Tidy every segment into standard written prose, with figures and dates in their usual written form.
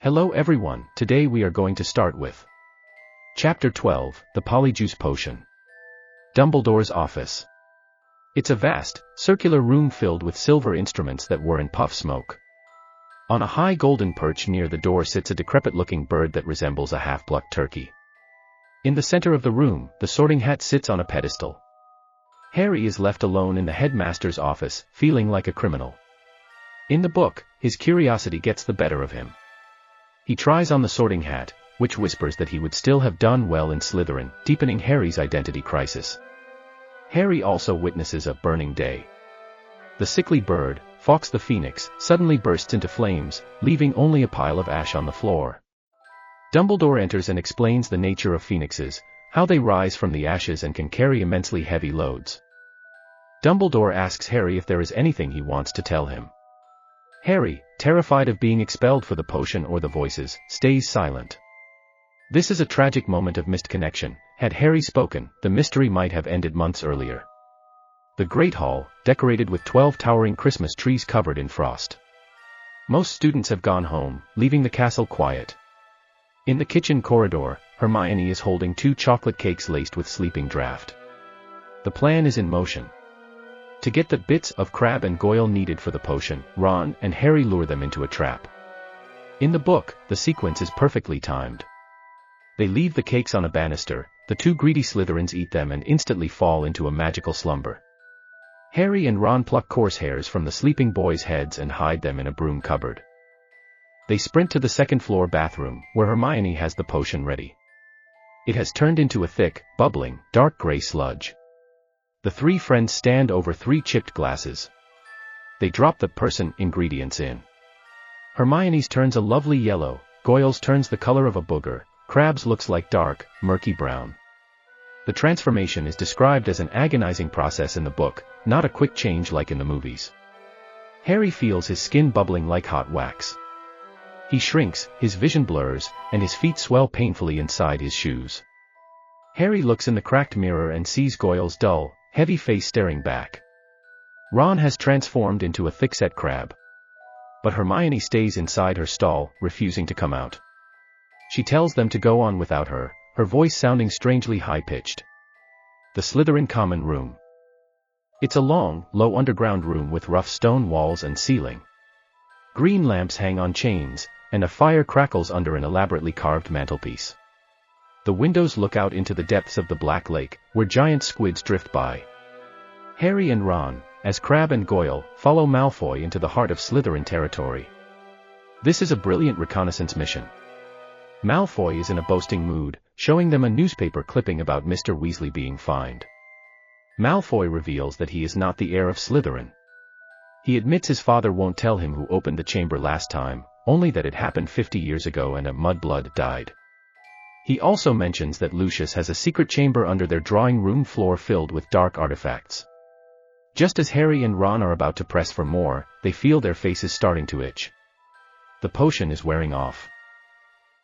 Hello everyone, today we are going to start with Chapter 12, The Polyjuice Potion. Dumbledore's Office. It's a vast, circular room filled with silver instruments that whir and puff smoke. On a high golden perch near the door sits a decrepit-looking bird that resembles a half-plucked turkey. In the center of the room, the Sorting Hat sits on a pedestal. Harry is left alone in the headmaster's office, feeling like a criminal. In the book, his curiosity gets the better of him. He tries on the Sorting Hat, which whispers that he would still have done well in Slytherin, deepening Harry's identity crisis. Harry also witnesses a burning day. The sickly bird, Fawkes the Phoenix, suddenly bursts into flames, leaving only a pile of ash on the floor. Dumbledore enters and explains the nature of phoenixes, how they rise from the ashes and can carry immensely heavy loads. Dumbledore asks Harry if there is anything he wants to tell him. Harry, terrified of being expelled for the potion or the voices, stays silent. This is a tragic moment of missed connection. Had Harry spoken, the mystery might have ended months earlier. The Great Hall, decorated with 12 towering Christmas trees covered in frost. Most students have gone home, leaving the castle quiet. In the kitchen corridor, Hermione is holding 2 chocolate cakes laced with sleeping draught. The plan is in motion. To get the bits of Crabbe and Goyle needed for the potion, Ron and Harry lure them into a trap. In the book, the sequence is perfectly timed. They leave the cakes on a banister, the 2 greedy Slytherins eat them and instantly fall into a magical slumber. Harry and Ron pluck coarse hairs from the sleeping boys' heads and hide them in a broom cupboard. They sprint to the second-floor bathroom, where Hermione has the potion ready. It has turned into a thick, bubbling, dark gray sludge. The 3 friends stand over 3 chipped glasses. They drop the ingredients in. Hermione's turns a lovely yellow, Goyle's turns the color of a booger, Crabbe's looks like dark, murky brown. The transformation is described as an agonizing process in the book, not a quick change like in the movies. Harry feels his skin bubbling like hot wax. He shrinks, his vision blurs, and his feet swell painfully inside his shoes. Harry looks in the cracked mirror and sees Goyle's dull, heavy face staring back. Ron has transformed into a thick-set Crabbe. But Hermione stays inside her stall, refusing to come out. She tells them to go on without her, her voice sounding strangely high-pitched. The Slytherin Common Room. It's a long, low underground room with rough stone walls and ceiling. Green lamps hang on chains, and a fire crackles under an elaborately carved mantelpiece. The windows look out into the depths of the Black Lake, where giant squids drift by. Harry and Ron, as Crabbe and Goyle, follow Malfoy into the heart of Slytherin territory. This is a brilliant reconnaissance mission. Malfoy is in a boasting mood, showing them a newspaper clipping about Mr. Weasley being fined. Malfoy reveals that he is not the heir of Slytherin. He admits his father won't tell him who opened the chamber last time, only that it happened 50 years ago and a mudblood died. He also mentions that Lucius has a secret chamber under their drawing room floor filled with dark artifacts. Just as Harry and Ron are about to press for more, they feel their faces starting to itch. The potion is wearing off.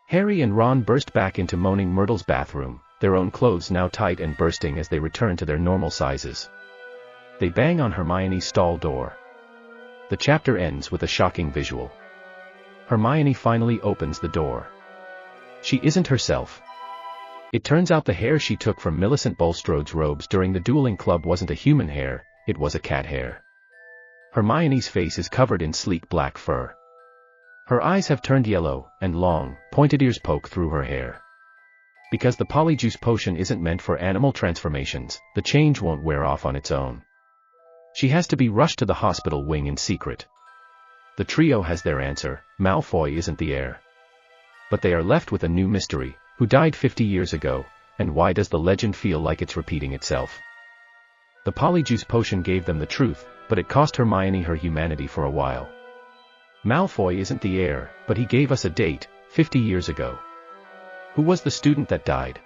Harry and Ron burst back into Moaning Myrtle's bathroom, their own clothes now tight and bursting as they return to their normal sizes. They bang on Hermione's stall door. The chapter ends with a shocking visual. Hermione finally opens the door. She isn't herself. It turns out the hair she took from Millicent Bulstrode's robes during the dueling club wasn't a human hair, it was a cat hair. Hermione's face is covered in sleek black fur. Her eyes have turned yellow, and long, pointed ears poke through her hair. Because the Polyjuice Potion isn't meant for animal transformations, the change won't wear off on its own. She has to be rushed to the hospital wing in secret. The trio has their answer: Malfoy isn't the heir. But they are left with a new mystery: who died 50 years ago, and why does the legend feel like it's repeating itself? The Polyjuice Potion gave them the truth, but it cost Hermione her humanity for a while. Malfoy isn't the heir, but he gave us a date, 50 years ago. Who was the student that died?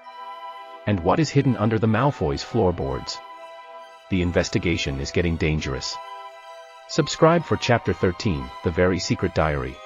And what is hidden under the Malfoy's floorboards? The investigation is getting dangerous. Subscribe for Chapter 13, The Very Secret Diary.